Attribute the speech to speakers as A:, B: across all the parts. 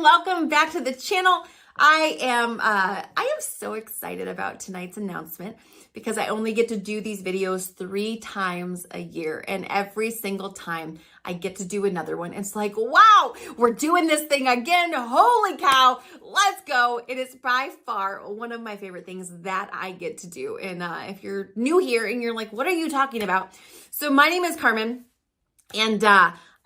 A: and welcome back to the channel. I am so excited about tonight's announcement because I only get to do these videos 3 times a year, and every single time I get to do another one. It's like, wow, we're doing this thing again. Holy cow, let's go. It is by far one of my favorite things that I get to do. And if you're new here and you're like, what are you talking about? So my name is Carmen, and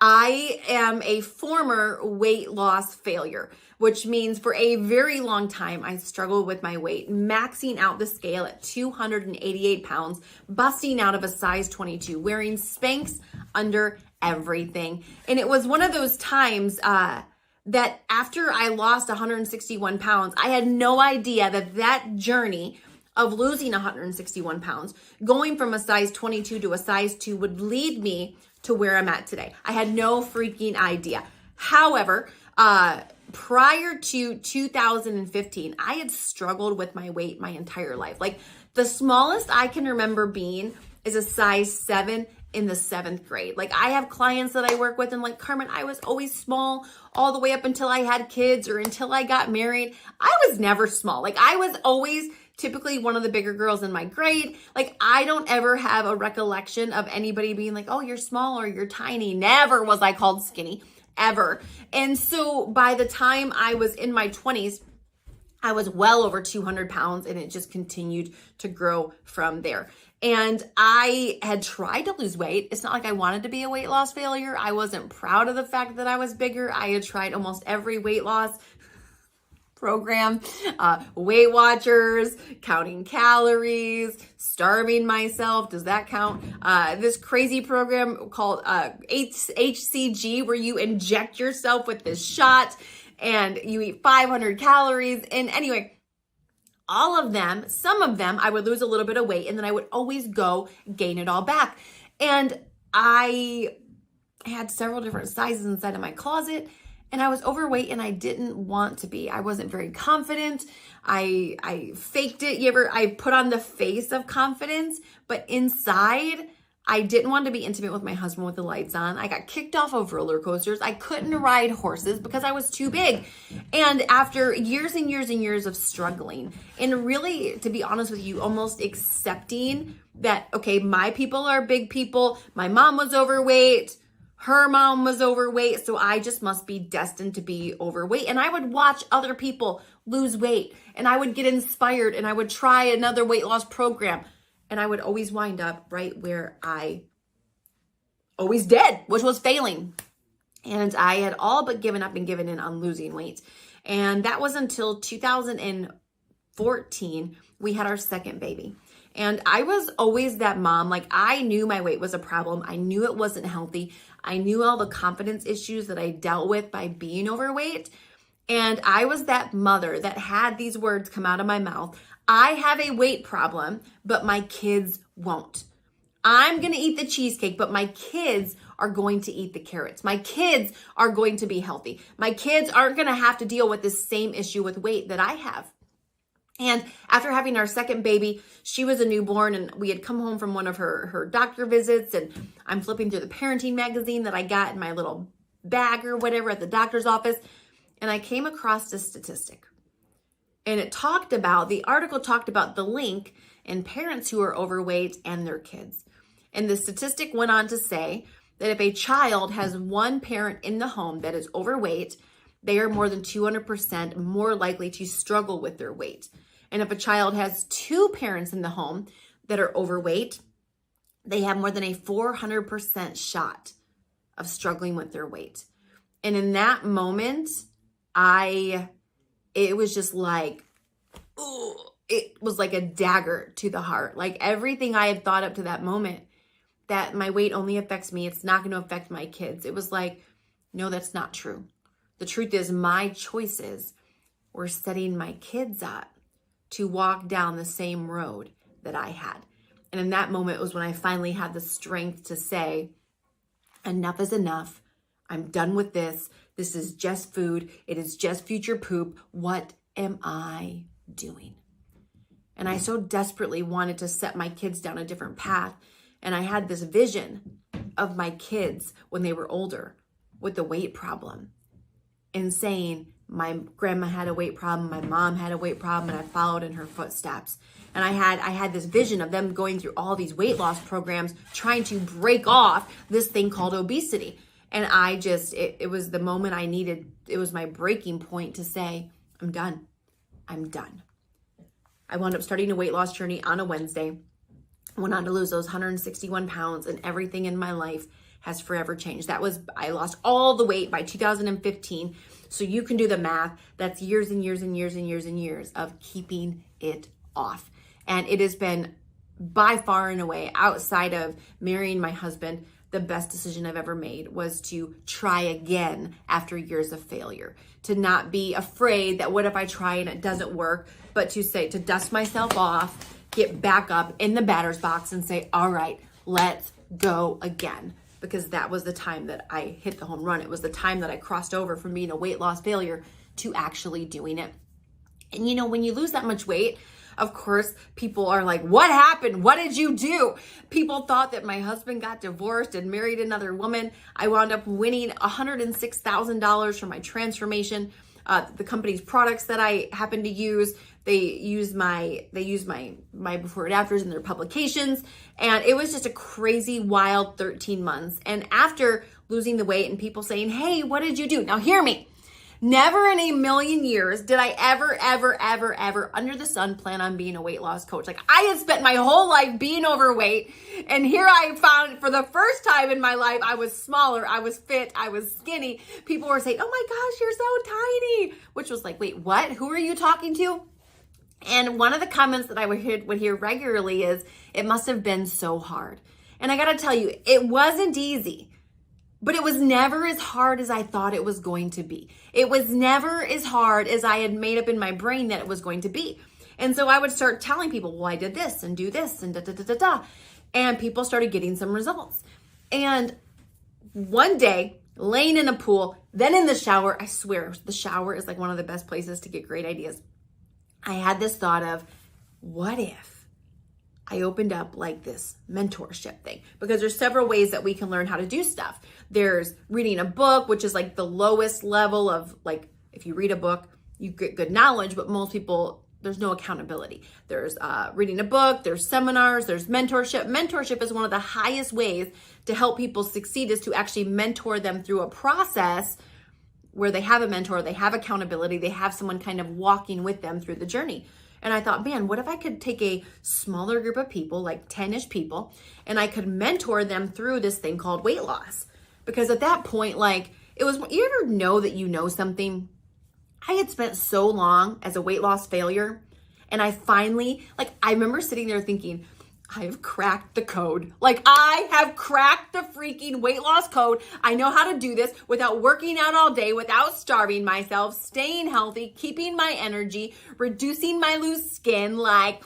A: I am a former weight loss failure, which means for a very long time, I struggled with my weight, maxing out the scale at 288 pounds, busting out of a size 22, wearing Spanx under everything. And it was one of those times that after I lost 161 pounds, I had no idea that journey of losing 161 pounds, going from a size 22 to a size 2 would lead me to where I'm at today. I had no freaking idea. However, prior to 2015, I had struggled with my weight my entire life. Like the smallest I can remember being is a size 7 in the 7th grade. Like I have clients that I work with and like, Carmen, I was always small all the way up until I had kids or until I got married. I was never small. Like I was always typically one of the bigger girls in my grade. Like I don't ever have a recollection of anybody being like, oh, you're small or you're tiny. Never was I called skinny, ever. And so by the time I was in my 20s, I was well over 200 pounds and it just continued to grow from there. And I had tried to lose weight. It's not like I wanted to be a weight loss failure. I wasn't proud of the fact that I was bigger. I had tried almost every weight loss program, Weight Watchers, counting calories, starving myself. Does that count? This crazy program called HCG, where you inject yourself with this shot and you eat 500 calories. And anyway, all of them, some of them, I would lose a little bit of weight and then I would always go gain it all back. And I had several different sizes inside of my closet. And I was overweight and I didn't want to be. I wasn't very confident. I faked it. I put on the face of confidence, but inside, I didn't want to be intimate with my husband with the lights on. I got kicked off of roller coasters. I couldn't ride horses because I was too big. And after years and years and years of struggling, and really, to be honest with you, almost accepting that, okay, my people are big people. My mom was overweight. Her mom was overweight, so I just must be destined to be overweight. And I would watch other people lose weight, and I would get inspired, and I would try another weight loss program, and I would always wind up right where I always did, which was failing. And I had all but given up and given in on losing weight. And that was until 2014, we had our second baby. And I was always that mom. Like I knew my weight was a problem. I knew it wasn't healthy. I knew all the confidence issues that I dealt with by being overweight. And I was that mother that had these words come out of my mouth. I have a weight problem, but my kids won't. I'm going to eat the cheesecake, but my kids are going to eat the carrots. My kids are going to be healthy. My kids aren't going to have to deal with this same issue with weight that I have. And after having our second baby, she was a newborn and we had come home from one of her doctor visits, and I'm flipping through the parenting magazine that I got in my little bag or whatever at the doctor's office. And I came across this statistic, and the article talked about the link in parents who are overweight and their kids. And the statistic went on to say that if a child has one parent in the home that is overweight, they are more than 200% more likely to struggle with their weight. And if a child has 2 parents in the home that are overweight, they have more than a 400% shot of struggling with their weight. And in that moment, it was just like, ooh, it was like a dagger to the heart. Like everything I had thought up to that moment, that my weight only affects me, it's not going to affect my kids. It was like, no, that's not true. The truth is my choices were setting my kids up to walk down the same road that I had. And in that moment was when I finally had the strength to say, enough is enough. I'm done with this. This is just food. It is just future poop. What am I doing? And I so desperately wanted to set my kids down a different path. And I had this vision of my kids when they were older with the weight problem and saying, My grandma had a weight problem. My mom had a weight problem, and I followed in her footsteps. And I had this vision of them going through all these weight loss programs, trying to break off this thing called obesity. And it was the moment I needed. It was my breaking point to say, I'm done. I'm done. I wound up starting a weight loss journey on a Wednesday. I went on to lose those 161 pounds, and everything in my life has forever changed. I lost all the weight by 2015. So you can do the math. That's years and years and years and years and years of keeping it off. And it has been by far and away, outside of marrying my husband, the best decision I've ever made was to try again after years of failure. To not be afraid that what if I try and it doesn't work, but to dust myself off, get back up in the batter's box and say, all right, let's go again. Because that was the time that I hit the home run. It was the time that I crossed over from being a weight loss failure to actually doing it. And when you lose that much weight, of course, people are like, what happened? What did you do? People thought that my husband got divorced and married another woman. I wound up winning $106,000 for my transformation. The company's products that I happen to use, they use my before and afters in their publications. And it was just a crazy, wild 13 months. And after losing the weight and people saying, hey, what did you do? Now hear me. Never in a million years did I ever under the sun plan on being a weight loss coach. Like, I had spent my whole life being overweight, and here I found for the first time in my life, I was smaller, I was fit, I was skinny. People were saying, oh my gosh, you're so tiny, which was like, wait, what? Who are you talking to? And one of the comments that I would hear regularly is, it must have been so hard. And I gotta tell you, it wasn't easy. But it was never as hard as I thought it was going to be. It was never as hard as I had made up in my brain that it was going to be. And so I would start telling people, well, I did this and do this and da. And people started getting some results. And one day, laying in a pool, then in the shower, I swear, the shower is like one of the best places to get great ideas. I had this thought of, what if I opened up like this mentorship thing? Because there's several ways that we can learn how to do stuff. There's reading a book, which is like the lowest level of, like, if you read a book, you get good knowledge, but most people, there's no accountability. There's reading a book, there's seminars, there's mentorship. Mentorship is one of the highest ways to help people succeed, is to actually mentor them through a process where they have a mentor, they have accountability, they have someone kind of walking with them through the journey. And I thought, man, what if I could take a smaller group of people, like 10-ish people, and I could mentor them through this thing called weight loss? Because at that point, like, you ever know that you know something? I had spent so long as a weight loss failure, and I finally, I remember sitting there thinking, I have cracked the code. Like, I have cracked the freaking weight loss code. I know how to do this without working out all day, without starving myself, staying healthy, keeping my energy, reducing my loose skin. And I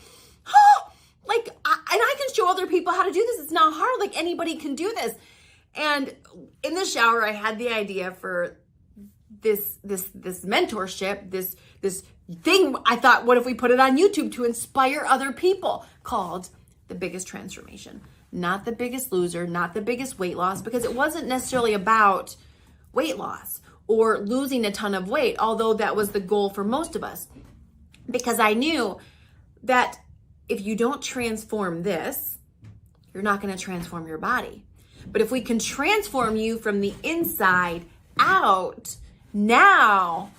A: can show other people how to do this. It's not hard. Like, anybody can do this. And in the shower, I had the idea for this mentorship, this thing. I thought, what if we put it on YouTube to inspire other people, called The Biggest Transformation? Not The Biggest Loser, not the biggest weight loss, because it wasn't necessarily about weight loss or losing a ton of weight, although that was the goal for most of us. Because I knew that if you don't transform this, you're not going to transform your body. But if we can transform you from the inside out, now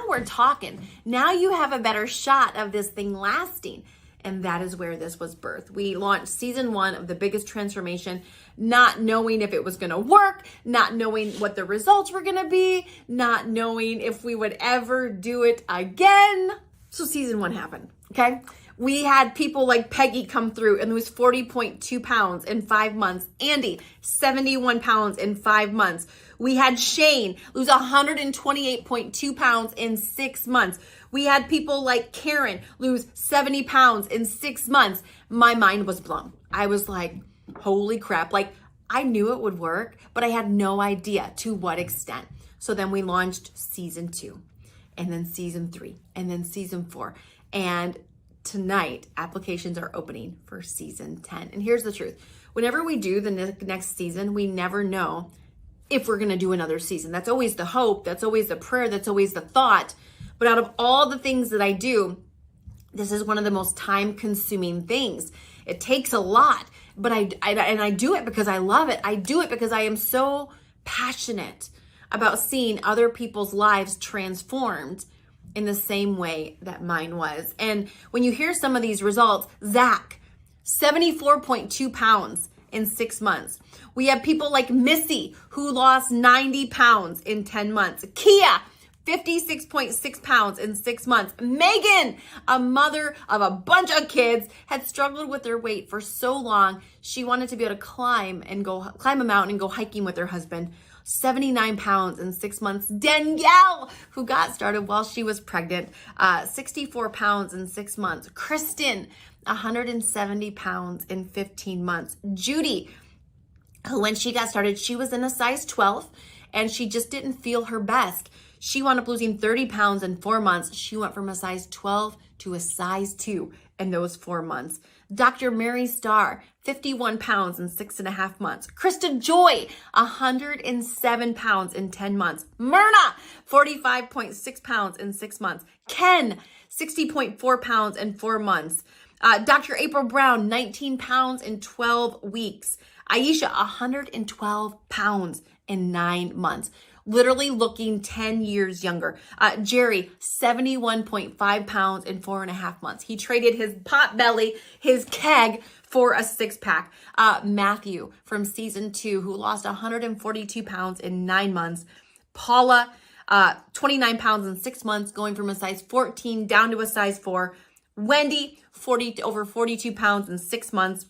A: we're talking. Now you have a better shot of this thing lasting. And that is where this was birthed. We launched season 1 of The Biggest Transformation, not knowing if it was going to work, not knowing what the results were going to be, not knowing if we would ever do it again. So season 1 happened, okay? We had people like Peggy come through and lose 40.2 pounds in 5 months. Andy, 71 pounds in 5 months. We had Shane lose 128.2 pounds in 6 months. We had people like Karen lose 70 pounds in 6 months. My mind was blown. I was like, holy crap. Like, I knew it would work, but I had no idea to what extent. So then we launched season 2, and then season 3, and then season 4. And tonight, applications are opening for season 10. And here's the truth. Whenever we do the next season, we never know if we're going to do another season. That's always the hope. That's always the prayer. That's always the thought. But out of all the things that I do, this is one of the most time-consuming things. It takes a lot, but I do it because I love it. I do it because I am so passionate about seeing other people's lives transformed in the same way that mine was. And when you hear some of these results, Zach, 74.2 pounds in 6 months. We have people like Missy, who lost 90 pounds in 10 months. Kia, 56.6 pounds in 6 months. Megan, a mother of a bunch of kids, had struggled with her weight for so long. She wanted to be able to climb a mountain and go hiking with her husband. 79 pounds in 6 months. Danielle, who got started while she was pregnant, 64 pounds in 6 months. Kristen, 170 pounds in 15 months. Judy, who when she got started, she was in a size 12 and she just didn't feel her best. She wound up losing 30 pounds in 4 months. She went from a size 12 to a size 2 in those 4 months. Dr. Mary Starr, 51 pounds in 6.5 months. Krista Joy, 107 pounds in 10 months. Myrna, 45.6 pounds in 6 months. Ken, 60.4 pounds in 4 months. Dr. April Brown, 19 pounds in 12 weeks. Aisha, 112 pounds in 9 months. Literally looking 10 years younger. Jerry, 71.5 pounds in 4.5 months. He traded his pot belly, his keg, for a 6-pack. Matthew from season 2, who lost 142 pounds in 9 months. Paula, 29 pounds in 6 months, going from a size 14 down to a size 4. Wendy, over 42 pounds in 6 months,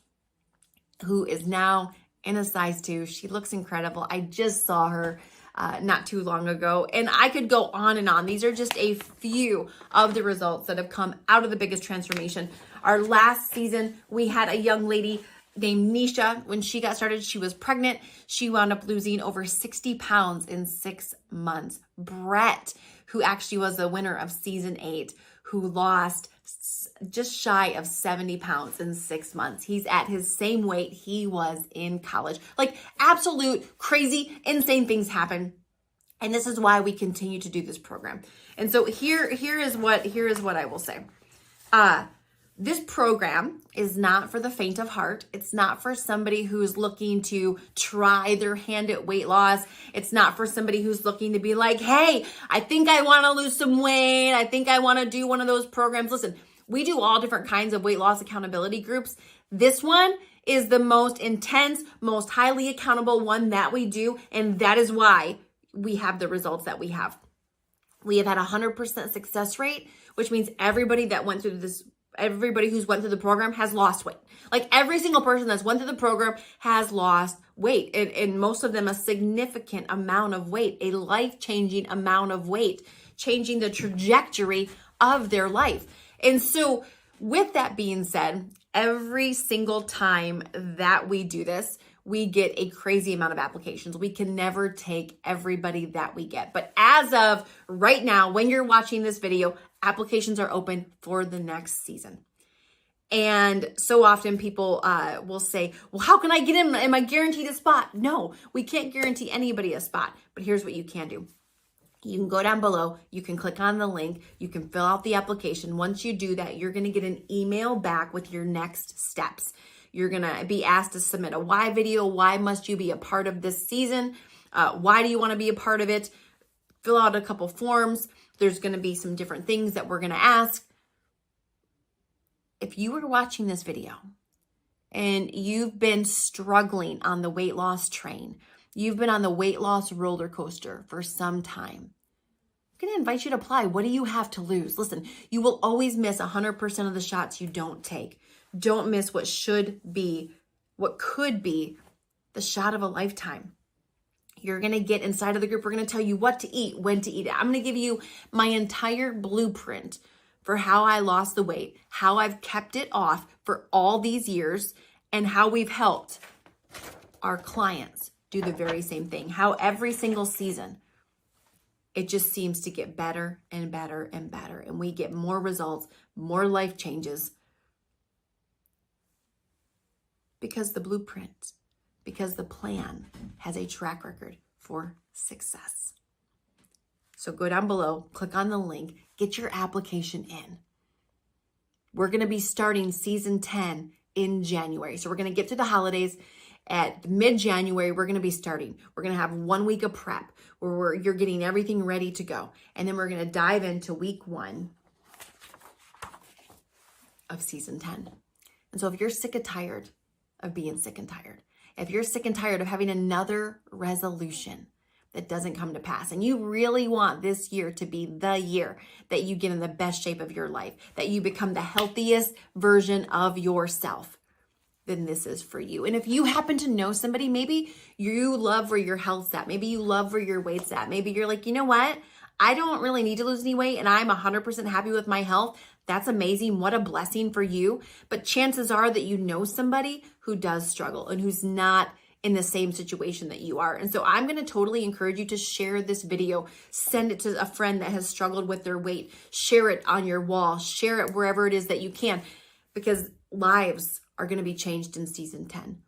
A: who is now in a size 2. She looks incredible. I just saw her not too long ago. And I could go on and on. These are just a few of the results that have come out of the biggest transformation. Our last season, we had a young lady named Nisha. When she got started, she was pregnant. She wound up losing over 60 pounds in 6 months. Brett, who actually was the winner of season 8, who lost just shy of 70 pounds in 6 months. He's at his same weight he was in college. Like, absolute crazy, insane things happen. And this is why we continue to do this program. And so here is what I will say. This program is not for the faint of heart. It's not for somebody who's looking to try their hand at weight loss. It's not for somebody who's looking to be like, hey, I think I want to lose some weight. I think I want to do one of those programs. Listen, we do all different kinds of weight loss accountability groups. This one is the most intense, most highly accountable one that we do. And that is why we have the results that we have. We have had 100% success rate, which means everybody who's went through the program has lost weight. Like, every single person that's went through the program has lost weight, and most of them a significant amount of weight, a life-changing amount of weight, changing the trajectory of their life. And so with that being said, every single time that we do this, we get a crazy amount of applications. We can never take everybody that we get. But as of right now, when you're watching this video, applications are open for the next season. And so often people will say, well, how can I get in? Am I guaranteed a spot? No, we can't guarantee anybody a spot. But here's what you can do. You can go down below, you can click on the link, you can fill out the application. Once you do that, you're gonna get an email back with your next steps. You're gonna be asked to submit a why video. Why must you be a part of this season? Why do you wanna be a part of it? Fill out a couple forms. There's gonna be some different things that we're gonna ask. If you were watching this video and you've been struggling on the weight loss train, you've been on the weight loss roller coaster for some time, I'm going to invite you to apply. What do you have to lose? Listen, you will always miss 100% of the shots you don't take. Don't miss what could be the shot of a lifetime. You're going to get inside of the group. We're going to tell you what to eat, when to eat it. I'm going to give you my entire blueprint for how I lost the weight, how I've kept it off for all these years, and how we've helped our clients do the very same thing. How every single season, it just seems to get better and better and better. And we get more results, more life changes. Because the blueprint, because the plan has a track record for for success. So go down below, click on the link, get your application in. We're going to be starting season 10 in January. So we're going to get through the holidays. At mid-January, we're going to be starting. We're going to have 1 week of prep where you're getting everything ready to go. And then we're going to dive into week 1 of season 10. And so if you're sick and tired of being sick and tired, if you're sick and tired of having another resolution that doesn't come to pass, and you really want this year to be the year that you get in the best shape of your life, that you become the healthiest version of yourself, then this is for you. And if you happen to know somebody, maybe you love where your health's at, maybe you love where your weight's at, maybe you're like, you know what? I don't really need to lose any weight and I'm 100% happy with my health. That's amazing. What a blessing for you. But chances are that you know somebody who does struggle and who's not in the same situation that you are. And so I'm going to totally encourage you to share this video, send it to a friend that has struggled with their weight, share it on your wall, share it wherever it is that you can, because lives are going to be changed in season 10.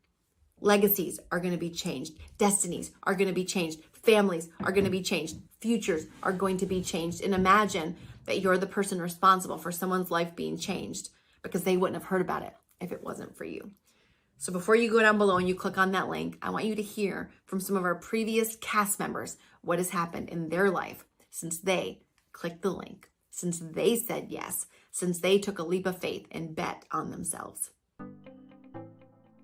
A: Legacies are going to be changed. Destinies are going to be changed. Families are going to be changed. Futures are going to be changed. And imagine that you're the person responsible for someone's life being changed, because they wouldn't have heard about it if it wasn't for you. So before you go down below and you click on that link, I want you to hear from some of our previous cast members what has happened in their life since they clicked the link, since they said yes, since they took a leap of faith and bet on themselves.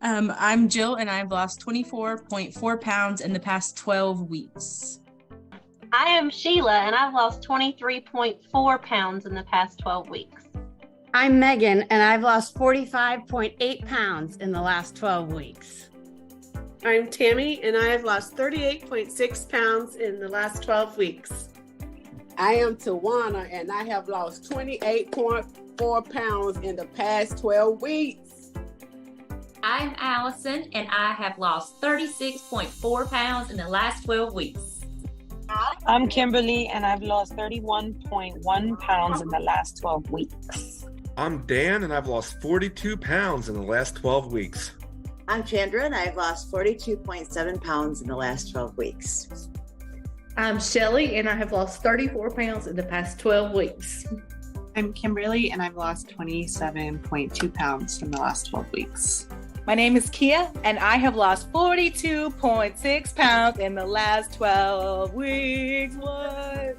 B: I'm Jill, and I've lost 24.4 pounds in the past 12 weeks.
C: I am Sheila, and I've lost 23.4 pounds in the past 12 weeks.
D: I'm Megan, and I've lost 45.8 pounds in the last 12 weeks.
E: I'm Tammy, and I have lost 38.6 pounds in the last 12 weeks.
F: I am Tawana, and I have lost 28.4 pounds in the past 12 weeks.
G: I'm Allison, and I have lost 36.4 pounds in the last 12 weeks.
H: I'm Kimberly, and I've lost 31.1 pounds in the last 12 weeks.
I: I'm Dan, and I've lost 42 pounds in the last 12 weeks.
J: I'm Chandra, and I've lost 42.7 pounds in the last 12 weeks.
K: I'm Shelly, and I have lost 34 pounds in the past 12 weeks.
L: I'm Kimberly, and I've lost 27.2 pounds in the last 12 weeks.
M: My name is Kia, and I have lost 42.6 pounds in the last 12 weeks. What?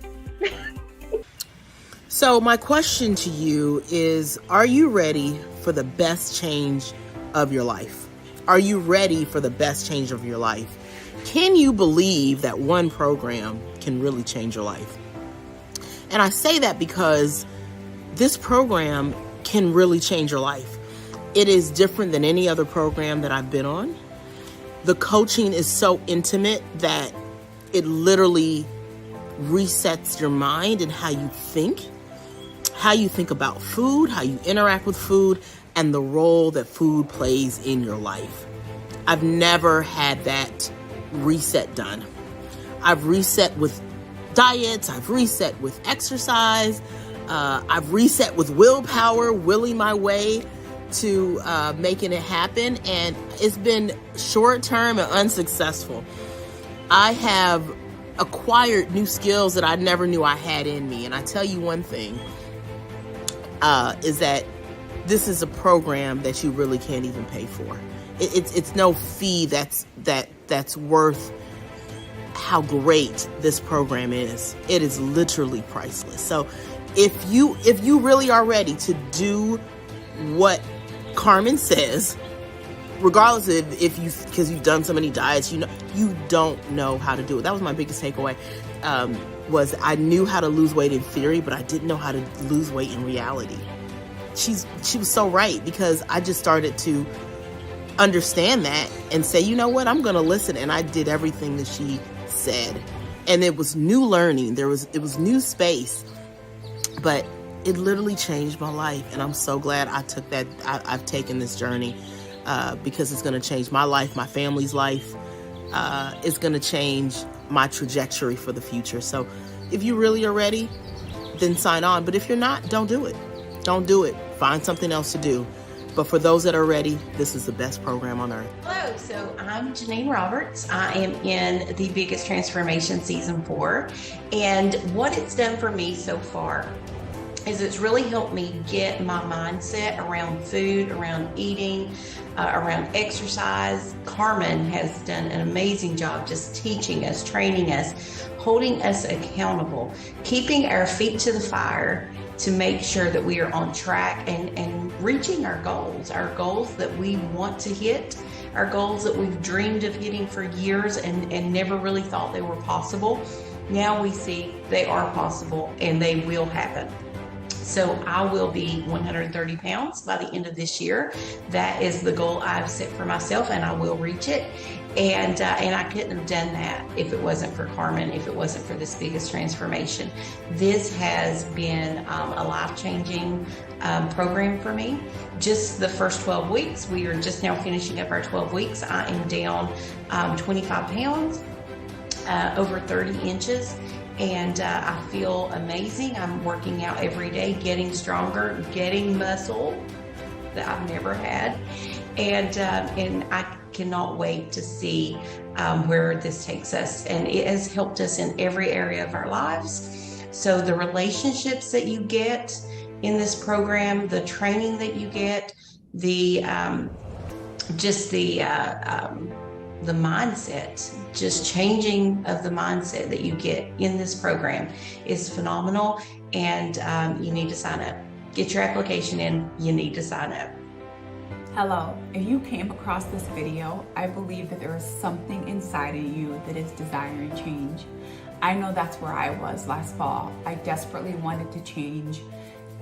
N: So my question to you is, are you ready for the best change of your life? Are you ready for the best change of your life? Can you believe that one program can really change your life? And I say that because this program can really change your life. It is different than any other program that I've been on. The coaching is so intimate that it literally resets your mind and how you think about food, how you interact with food, and the role that food plays in your life. I've never had that reset done. I've reset with diets, I've reset with exercise, I've reset with willpower, willing my way to making it happen, and it's been short-term and unsuccessful. I have acquired new skills that I never knew I had in me, and I tell you one thing, is that this is a program that you really can't even pay for. It's no fee that's worth how great this program is. It is literally priceless. So if you really are ready to do what Carmen says, regardless of because you've done so many diets, you don't know how to do it. That was my biggest takeaway. Was I knew how to lose weight in theory, but I didn't know how to lose weight in reality. She was so right, because I just started to understand that and say, you know what, I'm going to listen. And I did everything that she said. And it was new learning. It was new space, but it literally changed my life. And I'm so glad I took that. I've taken this journey because it's going to change my life, my family's life. It's going to change my trajectory for the future. So if you really are ready, then sign on. But if you're not, don't do it. Don't do it. Find something else to do. But for those that are ready, this is the best program on earth.
O: Hello, so I'm Janine Roberts. I am in the Biggest Transformation Season 4. And what it's done for me so far is it's really helped me get my mindset around food, around eating, around exercise. Carmen has done an amazing job just teaching us, training us, holding us accountable, keeping our feet to the fire to make sure that we are on track and reaching our goals that we want to hit, our goals that we've dreamed of hitting for years and never really thought they were possible. Now we see they are possible and they will happen. So I will be 130 pounds by the end of this year. That is the goal I've set for myself, and I will reach it. And I couldn't have done that if it wasn't for Carmen, if it wasn't for this Biggest Transformation. This has been a life-changing program for me. Just the first 12 weeks, we are just now finishing up our 12 weeks. I am down 25 pounds, over 30 inches. And I feel amazing. I'm working out every day, getting stronger, getting muscle that I've never had. And I cannot wait to see where this takes us. And it has helped us in every area of our lives. So the relationships that you get in this program, the training that you get, the mindset, just changing of the mindset that you get in this program is phenomenal. And you need to sign up. Get your application in. You need to sign up.
P: Hello, if you came across this video, I believe that there is something inside of you that is desiring change. I know that's where I was last fall. I desperately wanted to change,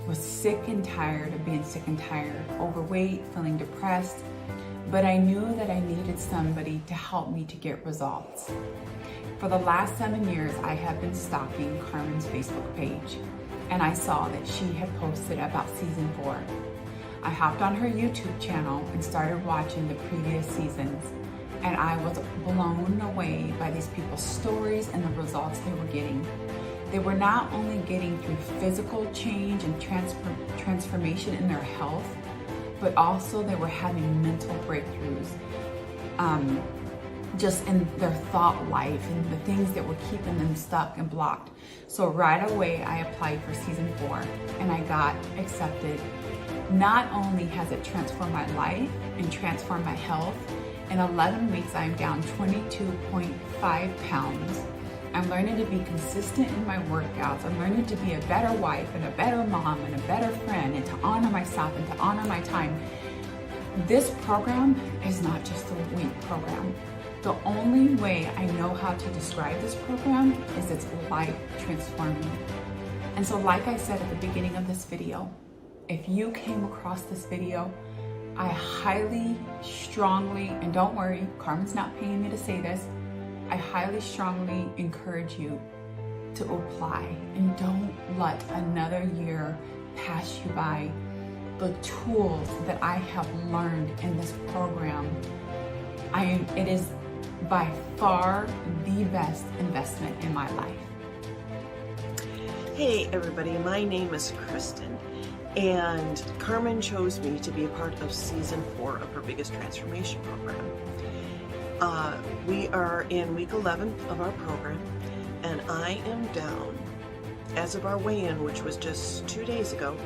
P: was sick and tired of being sick and tired, overweight, feeling depressed, but I knew that I needed somebody to help me to get results. For the last 7 years, I have been stalking Carmen's Facebook page, and I saw that she had posted about season 4. I hopped on her YouTube channel and started watching the previous seasons, and I was blown away by these people's stories and the results they were getting. They were not only getting through physical change and transformation in their health, but also they were having mental breakthroughs, just in their thought life and the things that were keeping them stuck and blocked. So right away, I applied for season 4 and I got accepted. Not only has it transformed my life and transformed my health, in 11 weeks, I'm down 22.5 pounds. I'm learning to be consistent in my workouts. I'm learning to be a better wife and a better mom and a better friend and to honor myself and to honor my time. This program is not just a weight program. The only way I know how to describe this program is it's life transforming. And so like I said at the beginning of this video, if you came across this video, I highly, strongly, and don't worry, Carmen's not paying me to say this, I highly, strongly encourage you to apply and don't let another year pass you by. The tools that I have learned in this program, it is by far the best investment in my life.
Q: Hey everybody, my name is Kristen, and Carmen chose me to be a part of season 4 of her Biggest Transformation program. We are in week 11 of our program, and I am down, as of our weigh-in, which was just 2 days ago,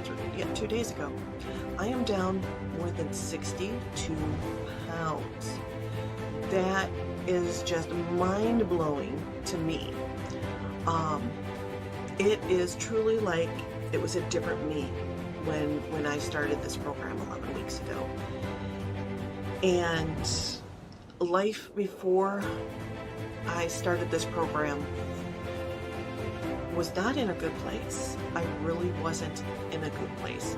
Q: I am down more than 62 pounds. That is just mind-blowing to me. It is truly like it was a different me when I started this program 11 weeks ago. And life before I started this program was not in a good place. I really wasn't in a good place.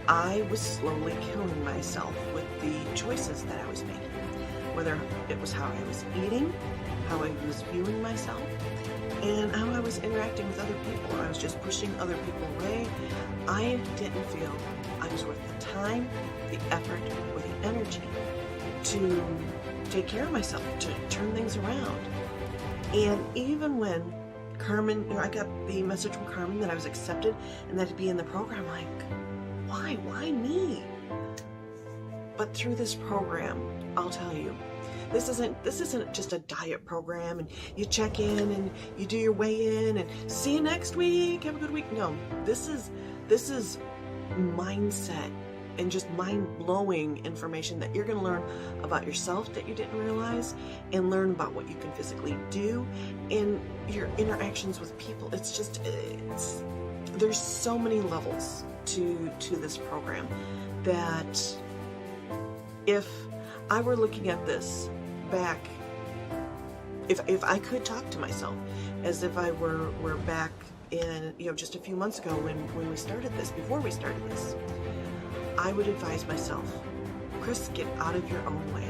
Q: I was slowly killing myself with the choices that I was making, whether it was how I was eating, how I was viewing myself, and how I was interacting with other people. I was just pushing other people away. I didn't feel I was worth the time, the effort, or the energy to take care of myself, to turn things around. And even when Carmen, I got the message from Carmen that I was accepted and that to be in the program, like, why me? But through this program, I'll tell you, this isn't just a diet program and you check in and you do your weigh in and see you next week, have a good week. No, this is mindset and just mind-blowing information that you're going to learn about yourself that you didn't realize, and learn about what you can physically do in your interactions with people. There's so many levels to this program that if I were looking at this back, if I could talk to myself as if I were back in, just a few months ago when we started this, before we started this, I would advise myself, Chris, get out of your own way.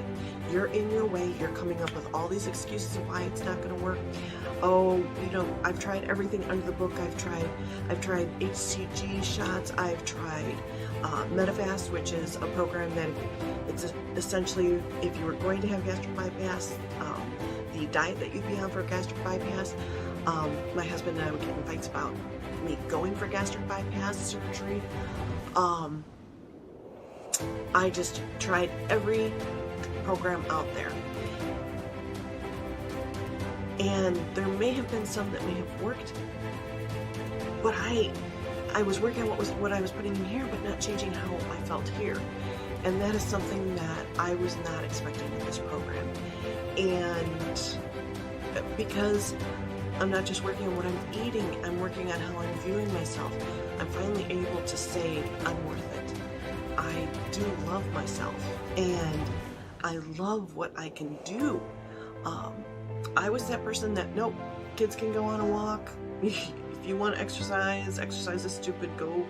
Q: You're in your way. You're coming up with all these excuses of why it's not going to work. Oh, I've tried everything under the book. I've tried HCG shots. I've tried Medifast, which is a program that it's essentially, if you were going to have gastric bypass, the diet that you'd be on for gastric bypass. My husband and I would get in fights about me going for gastric bypass surgery. I just tried every program out there. And there may have been some that may have worked, but I was working on what I was putting in here, but not changing how I felt here. And that is something that I was not expecting with this program. And because I'm not just working on what I'm eating, I'm working on how I'm viewing myself. I'm finally able to say I'm worth it. I do love myself, and I love what I can do. I was that person that, nope, kids can go on a walk. If you want to exercise is stupid, go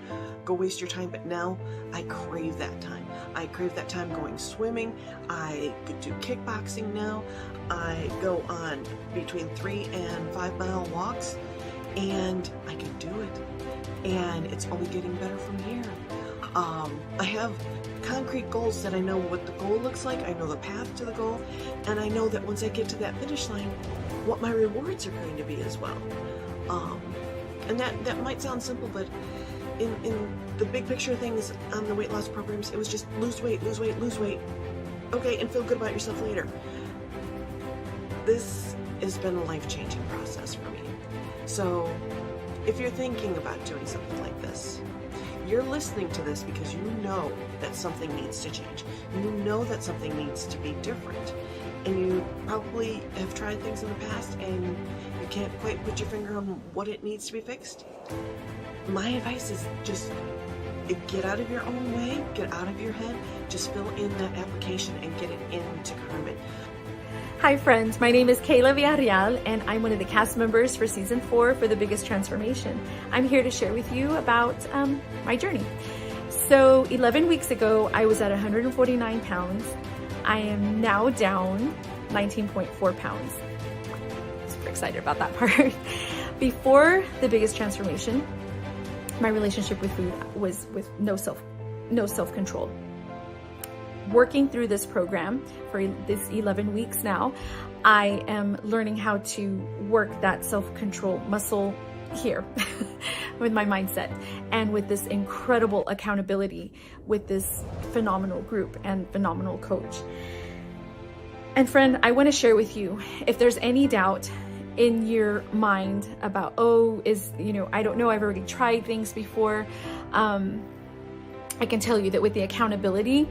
Q: waste your time. But now I crave that time. I crave that time going swimming. I could do kickboxing now. I go on between 3 and 5 mile walks, and I can do it. And it's only getting better from here. I have concrete goals that I know what the goal looks like. I know the path to the goal, and I know that once I get to that finish line, what my rewards are going to be as well. And that might sound simple, but in the big picture of things on the weight loss programs, it was just lose weight. Okay, and feel good about yourself later. This has been a life-changing process for me. So if you're thinking about doing something like this, you're listening to this because you know that something needs to change. You know that something needs to be different. And you probably have tried things in the past and you can't quite put your finger on what it needs to be fixed. My advice is just get out of your own way, get out of your head, just fill in that application and get it into Carmen.
A: Hi friends, my name is Kayla Villarreal and I'm one of the cast members for season 4 for The Biggest Transformation. I'm here to share with you about my journey. So 11 weeks ago, I was at 149 pounds. I am now down 19.4 pounds. Super excited about that part. Before The Biggest Transformation, my relationship with food was with no self-control. Working through this program for this 11 weeks now, I am learning how to work that self-control muscle here with my mindset and with this incredible accountability with this phenomenal group and phenomenal coach. And friend, I want to share with you, if there's any doubt in your mind about, I don't know, I've already tried things before, I can tell you that with the accountability,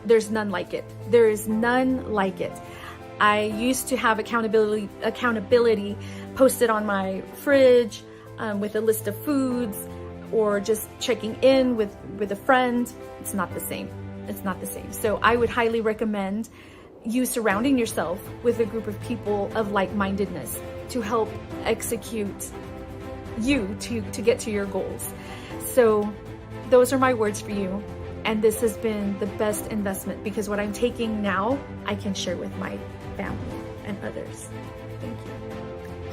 A: there's none like it. There is none like it. I used to have accountability posted on my fridge with a list of foods, or just checking in with a friend. It's not the same. It's not the same. So I would highly recommend you surrounding yourself with a group of people of like-mindedness to help execute you to get to your goals. So those are my words for you. And this has been the best investment because what I'm taking now, I can share with my family and others. Thank you.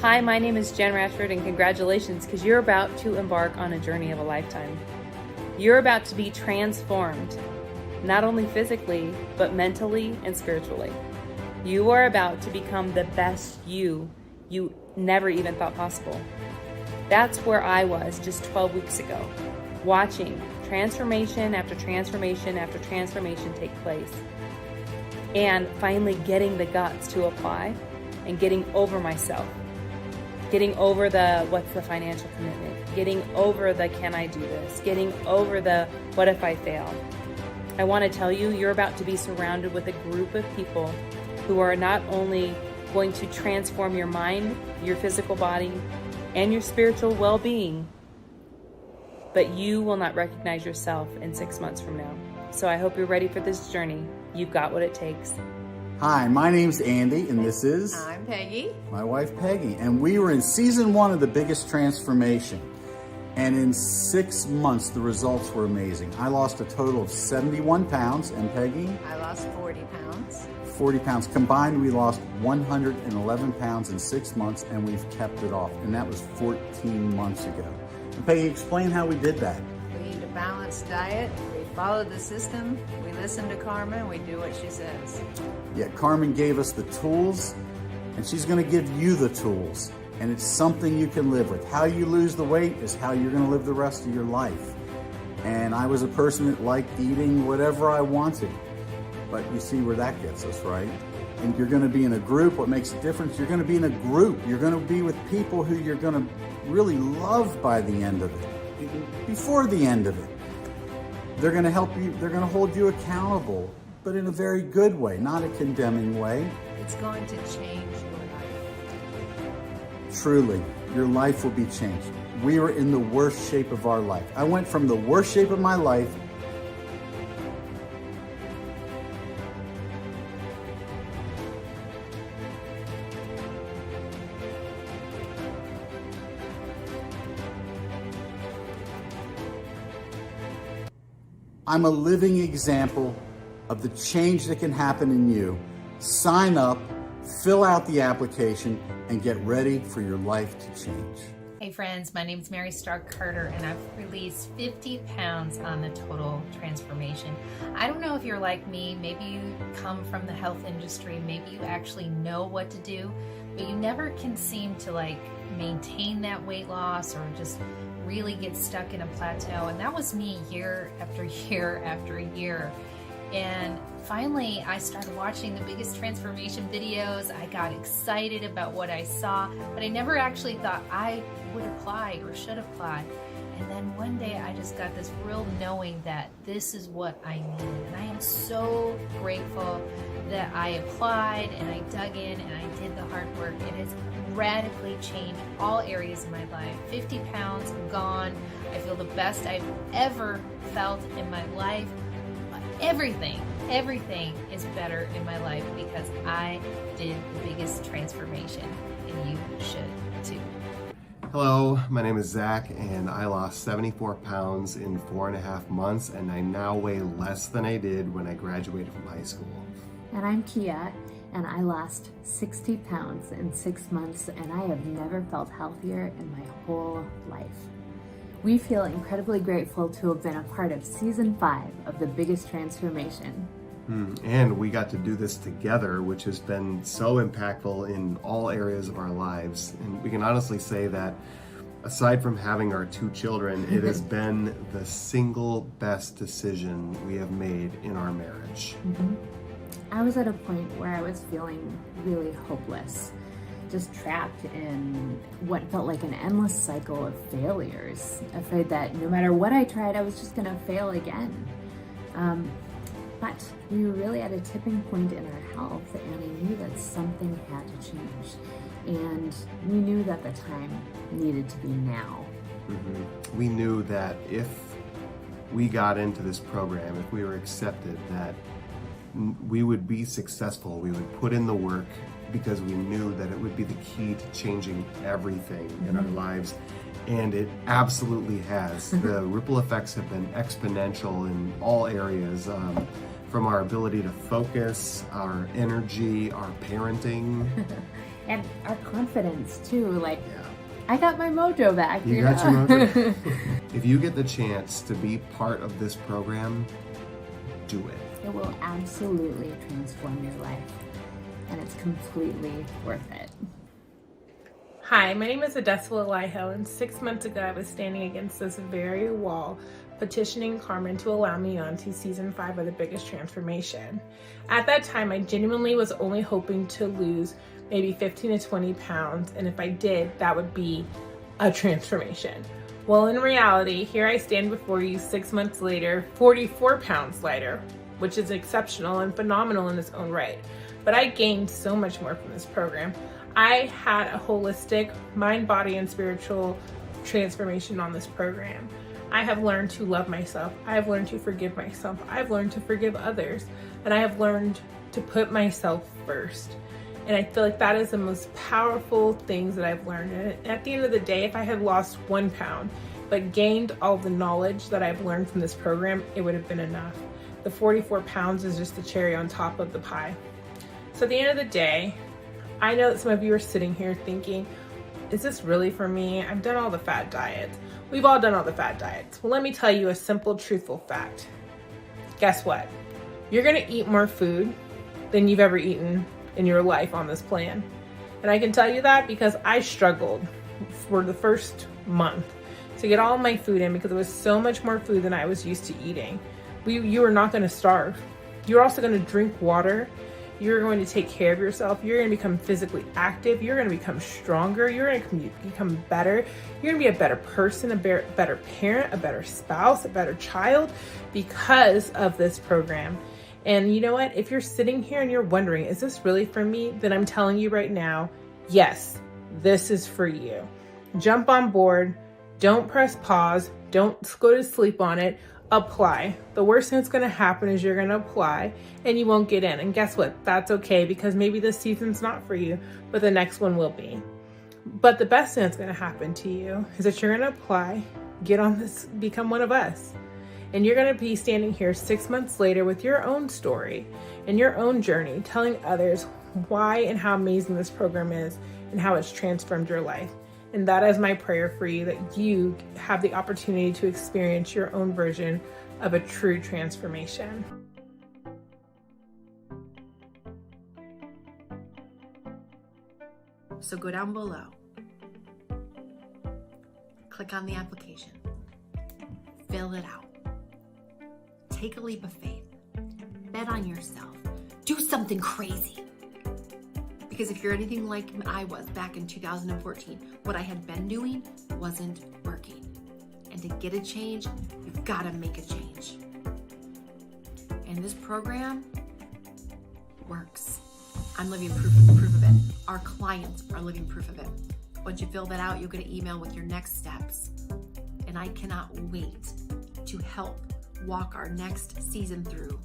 R: Hi, my name is Jen Rashford, and congratulations because you're about to embark on a journey of a lifetime. You're about to be transformed, not only physically, but mentally and spiritually. You are about to become the best you never even thought possible. That's where I was just 12 weeks ago. watching transformation after transformation after transformation take place, and finally getting the guts to apply and getting over myself, getting over the what's the financial commitment, getting over the can I do this, getting over the what if I fail. I want to tell you, you're about to be surrounded with a group of people who are not only going to transform your mind, your physical body, and your spiritual well-being, but you will not recognize yourself in 6 months from now. So I hope you're ready for this journey. You've got what it takes.
S: Hi, my name's Andy, and this is...
T: I'm Peggy.
S: My wife, Peggy. And we were in season 1 of The Biggest Transformation. And in 6 months, the results were amazing. I lost a total of 71 pounds, and Peggy?
T: I lost 40 pounds.
S: 40 pounds. Combined, we lost 111 pounds in 6 months, and we've kept it off. And that was 14 months ago. And Peggy, explain how we did that.
T: We eat a balanced diet. We follow the system. We listen to Carmen. We do what she says.
S: Yeah, Carmen gave us the tools, and she's going to give you the tools. And it's something you can live with. How you lose the weight is how you're going to live the rest of your life. And I was a person that liked eating whatever I wanted. But you see where that gets us, right? And you're going to be in a group. What makes a difference, you're going to be in a group. You're going to be with people who you're going to really love by the end of it, before the end of it. They're going to help you, they're going to hold you accountable, but in a very good way, not a condemning way.
T: It's going to change your life.
S: Truly, your life will be changed. We were in the worst shape of our life. I went from the worst shape of my life I'm a living example of the change that can happen in you. Sign up, fill out the application, and get ready for your life to change.
U: Hey friends, my name is Mary Stark Carter, and I've released 50 pounds on the total transformation. I don't know if you're like me, maybe you come from the health industry, maybe you actually know what to do, but you never can seem to maintain that weight loss or just really get stuck in a plateau. And that was me year after year after year. And finally, I started watching the Biggest Transformation videos. I got excited about what I saw, but I never actually thought I would apply or should apply. And then one day I just got this real knowing that this is what I needed. And I am so grateful that I applied and I dug in and I did the hard work. It has radically changed all areas of my life. 50 pounds gone. I feel the best I've ever felt in my life. Everything is better in my life because I did the biggest transformation, and you should too.
V: Hello, my name is Zach, and I lost 74 pounds in 4.5 months, and I now weigh less than I did when I graduated from high school.
W: And I'm Kia, and I lost 60 pounds in 6 months, and I have never felt healthier in my whole life. We feel incredibly grateful to have been a part of Season 5 of The Biggest Transformation.
V: And we got to do this together, which has been so impactful in all areas of our lives. And we can honestly say that aside from having our 2 children, it has been the single best decision we have made in our marriage.
W: I was at a point where I was feeling really hopeless, just trapped in what felt like an endless cycle of failures, afraid that no matter what I tried, I was just gonna fail again. But we were really at a tipping point in our health, and I knew that something had to change. And we knew that the time needed to be now.
V: We knew that if we got into this program, if we were accepted, that we would be successful, we would put in the work, because we knew that it would be the key to changing everything in our lives. And it absolutely has. The ripple effects have been exponential in all areas, from our ability to focus, our energy, our parenting.
W: And our confidence too, I got my mojo back.
V: You got your mojo. If you get the chance to be part of this program, do it.
W: It will absolutely transform your life, and it's completely worth it.
B: Hi, my name is Adesla Eliho, and 6 months ago I was standing against this very wall petitioning Carmen to allow me on to season 5 of The Biggest Transformation. At that time, I genuinely was only hoping to lose maybe 15 to 20 pounds, and if I did, that would be a transformation. Well, in reality, here I stand before you 6 months later, 44 pounds lighter, which is exceptional and phenomenal in its own right. But I gained so much more from this program. I had a holistic mind, body, and spiritual transformation on this program. I have learned to love myself. I have learned to forgive myself. I've learned to forgive others. And I have learned to put myself first. And I feel like that is the most powerful things that I've learned. And at the end of the day, if I had lost 1 pound, but gained all the knowledge that I've learned from this program, it would have been enough. The 44 pounds is just the cherry on top of the pie. So at the end of the day, I know that some of you are sitting here thinking, is this really for me? I've done all the fad diets. We've all done all the fad diets. Well, let me tell you a simple, truthful fact. Guess what? You're gonna eat more food than you've ever eaten in your life on this plan. And I can tell you that because I struggled for the first month to get all my food in because it was so much more food than I was used to eating. You are not gonna starve. You're also gonna drink water. You're going to take care of yourself. You're going to become physically active. You're going to become stronger. You're going to become better. You're going to be a better person, a better parent, a better spouse, a better child because of this program. And you know what? If you're sitting here and you're wondering, is this really for me? Then I'm telling you right now, yes, this is for you. Jump on board. Don't press pause. Don't go to sleep on it. Apply. The worst thing that's going to happen is you're going to apply and you won't get in. And guess what? That's okay because maybe this season's not for you, but the next one will be. But the best thing that's going to happen to you is that you're going to apply, get on this, become one of us. And you're going to be standing here 6 months later with your own story and your own journey, telling others why and how amazing this program is and how it's transformed your life. And that is my prayer for you, that you have the opportunity to experience your own version of a true transformation.
A: So go down below, click on the application, fill it out, take a leap of faith, bet on yourself, do something crazy. Because if you're anything like I was back in 2014, what I had been doing wasn't working. And to get a change, you've got to make a change. And this program works. I'm living proof of it. Our clients are living proof of it. Once you fill that out, you'll get an email with your next steps. And I cannot wait to help walk our next season through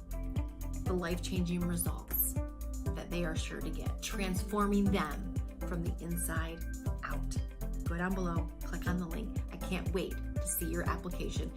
A: the life-changing results that they are sure to get, transforming them from the inside out. Go down below, click on the link. I can't wait to see your application.